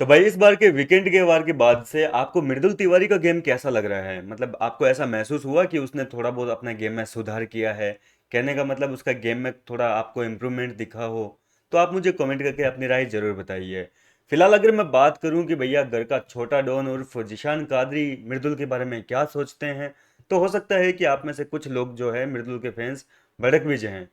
तो भाई इस बार के वीकेंड के वार के बाद से आपको मृदुल तिवारी का गेम कैसा लग रहा है? मतलब आपको ऐसा महसूस हुआ कि उसने थोड़ा बहुत अपने गेम में सुधार किया है? कहने का मतलब उसका गेम में थोड़ा आपको इम्प्रूवमेंट दिखा हो तो आप मुझे कमेंट करके अपनी राय जरूर बताइए। फिलहाल अगर मैं बात करूं कि भैया घर का छोटा डॉन उर्फ जिशान कादरी मृदुल के बारे में क्या सोचते हैं, तो हो सकता है कि आप में से कुछ लोग जो है मृदुल के फैंस भड़क भी जाएं,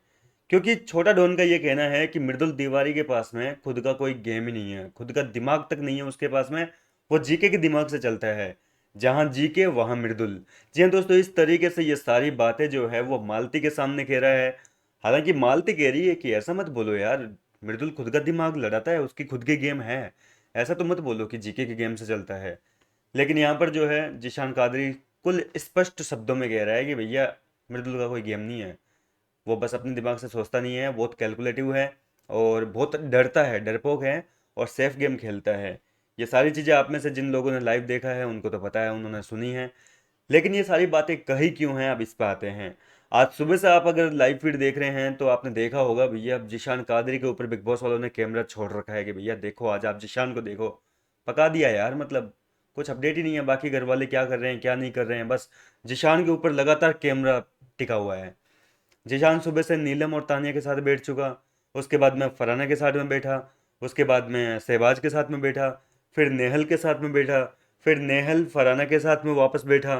क्योंकि छोटा डॉन का ये कहना है कि मृदुल तिवारी के पास में खुद का कोई गेम ही नहीं है, खुद का दिमाग तक नहीं है उसके पास में। वो जीके के दिमाग से चलता है, जहां जीके वहां मृदुल। जी हाँ दोस्तों, इस तरीके से ये सारी बातें जो है वो मालती के सामने कह रहा है। हालांकि मालती कह रही है कि ऐसा मत बोलो यार, मृदुल खुद का दिमाग लड़ाता है, उसकी खुद के गेम है। ऐसा तो मत बोलो कि जीके के गेम से चलता है। लेकिन यहाँ पर जो है जिशान कादरी कुल स्पष्ट शब्दों में कह रहा है कि भैया मृदुल का कोई गेम नहीं है। वो बस अपने दिमाग से सोचता नहीं है, बहुत कैलकुलेटिव है और बहुत डरता है, डरपोक है और सेफ गेम खेलता है। ये सारी चीज़ें आप में से जिन लोगों ने लाइव देखा है उनको तो पता है, उन्होंने सुनी है। लेकिन ये सारी बातें कही क्यों हैं, अब इस पे आते हैं। आज सुबह से आप अगर लाइव फीड देख रहे हैं तो आपने देखा होगा भैया, अब जिशान कादरी के ऊपर बिग बॉस वालों ने कैमरा छोड़ रखा है कि भैया देखो, आज आप जिशान को देखो। पका दिया यार, मतलब कुछ अपडेट ही नहीं है बाकी घर वाले क्या कर रहे हैं क्या नहीं कर रहे हैं, बस जिशान के ऊपर लगातार कैमरा टिका हुआ है। जीशान सुबह से नीलम और तानिया के साथ बैठ चुका, उसके बाद में फराना के साथ में बैठा, उसके बाद में सहबाज के साथ में बैठा, फिर नेहल के साथ में बैठा, फिर नेहल फराना के साथ में वापस बैठा,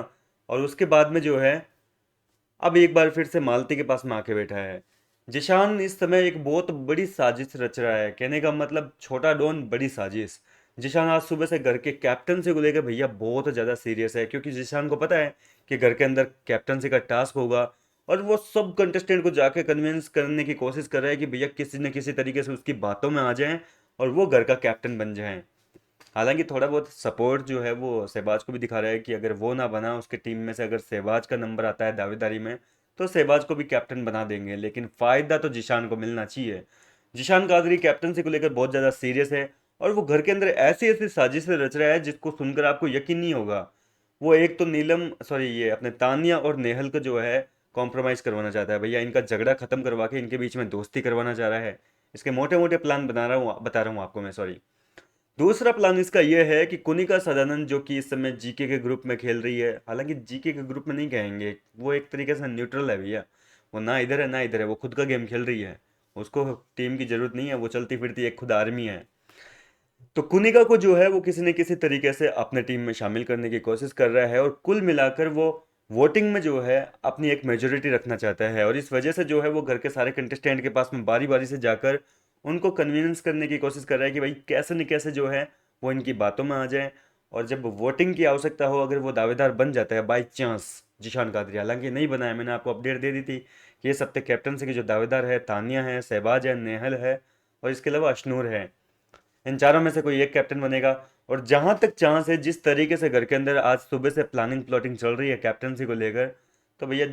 और उसके बाद में जो है अब एक बार फिर से मालती के पास में आके बैठा है। जिशान इस समय एक बहुत बड़ी साजिश रच रहा है, कहने का मतलब छोटा डॉन बड़ी साजिश। जिशान आज सुबह से घर के कैप्टनसी को लेकर भैया बहुत ज़्यादा सीरियस है, क्योंकि जिशान को पता है कि घर के अंदर कैप्टनसी का टास्क होगा, और वो सब कंटेस्टेंट को जाके कन्विंस करने की कोशिश कर रहा है कि भैया किसी न किसी तरीके से उसकी बातों में आ जाएं और वो घर का कैप्टन बन जाएं। हालांकि थोड़ा बहुत सपोर्ट जो है वो सहबाज को भी दिखा रहा है कि अगर वो ना बना उसके टीम में से, अगर सहबाज का नंबर आता है दावेदारी में, तो सहबाज को भी कैप्टन बना देंगे, लेकिन फायदा तो जिशान को मिलना चाहिए। जिशान कादरी कैप्टनसी को लेकर बहुत ज़्यादा सीरियस है, और वो घर के अंदर ऐसी ऐसी साजिशें रच रहा है जिसको सुनकर आपको यकीन नहीं होगा। वो एक तो नीलम सॉरी ये अपने तानिया और नेहल को जो है कॉम्प्रोमाइज़ करवाना चाहता है भैया, इनका झगड़ा खत्म करवा के इनके बीच में दोस्ती करवाना चाह रहा है। इसके मोटे मोटे प्लान बता रहा हूँ आपको मैं, सॉरी। दूसरा प्लान इसका यह है कि कुनिका सदानंद जो कि इस समय जीके के ग्रुप में खेल रही है, हालांकि जीके के ग्रुप में नहीं कहेंगे, वो एक तरीके से न्यूट्रल है भैया। वो ना इधर है ना इधर है, वो खुद का गेम खेल रही है। उसको टीम की जरूरत नहीं है, वो चलती फिरती एक खुद आर्मी है। तो कुनिका को जो है वो किसी न किसी तरीके से अपने टीम में शामिल करने की कोशिश कर रहा है, और कुल मिलाकर वो वोटिंग में जो है अपनी एक मेजोरिटी रखना चाहता है, और इस वजह से जो है वो घर के सारे कंटेस्टेंट के पास में बारी बारी से जाकर उनको कन्विंस करने की कोशिश कर रहा है कि भाई कैसे न कैसे जो है वो इनकी बातों में आ जाए। और जब वोटिंग की आवश्यकता हो, अगर वो दावेदार बन जाता है बाई चांस जिशान कादरी, हालांकि नहीं बना है, मैंने आपको अपडेट दे दी थी कि ये सप्ताह कैप्टनसी के जो दावेदार है तानिया है, सहबाज है, नेहल है और इसके अलावा अशनूर है। इन चारों में से कोई एक कैप्टन बनेगा। और जहां तक चांस है, जिस तरीके से घर के अंदर आज सुबह से प्लानिंग प्लॉटिंग चल रही है कैप्टनसी को लेकर, तो भैया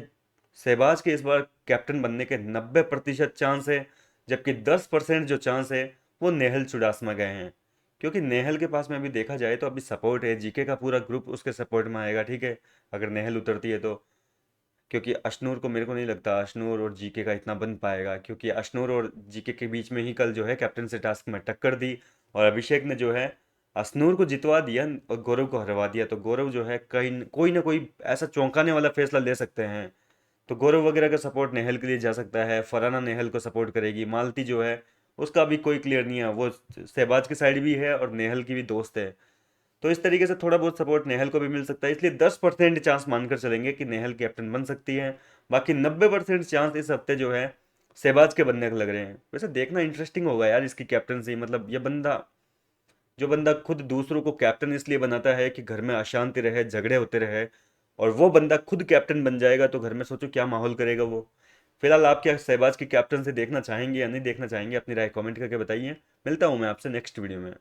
शहबाज के इस बार कैप्टन बनने के 90% चांस है, जबकि 10% जो चांस है वो नेहल चुडासमा गए हैं। क्योंकि नेहल के पास में अभी देखा जाए तो अभी सपोर्ट है, जीके का पूरा ग्रुप उसके सपोर्ट में आएगा, ठीक है, अगर नेहल उतरती है तो। क्योंकि अशनूर को मेरे को नहीं लगता अशनूर और जीके का इतना बन पाएगा, क्योंकि अशनूर और जीके के बीच में ही कल जो है कैप्टन से टास्क में टक्कर दी, और अभिषेक ने जो है अशनूर को जितवा दिया और गौरव को हरवा दिया। तो गौरव जो है कहीं कोई ना कोई ऐसा चौंकाने वाला फैसला ले सकते हैं। तो गौरव वगैरह का सपोर्ट नेहल के लिए जा सकता है, फराना नेहल को सपोर्ट करेगी, मालती जो है उसका अभी कोई क्लियर नहीं है, वो सहबाज की साइड भी है और नेहल की भी दोस्त है। तो इस तरीके से थोड़ा बहुत सपोर्ट नेहल को भी मिल सकता है, इसलिए 10% चांस मानकर चलेंगे कि नेहल कैप्टन बन सकती है। बाकी 90% चांस इस हफ्ते जो है शहबाज के बनने के लग रहे हैं। वैसे देखना इंटरेस्टिंग होगा यार इसकी कैप्टनसी, मतलब ये बंदा, जो बंदा खुद दूसरों को कैप्टन इसलिए बनाता है कि घर में अशांति रहे, झगड़े होते रहे, और वो बंदा खुद कैप्टन बन जाएगा तो घर में सोचो क्या माहौल करेगा वो। फिलहाल आप क्या शहबाज की कैप्टन से देखना चाहेंगे या नहीं देखना चाहेंगे, अपनी राय कमेंट करके बताइए। मिलता हूँ मैं आपसे नेक्स्ट वीडियो में।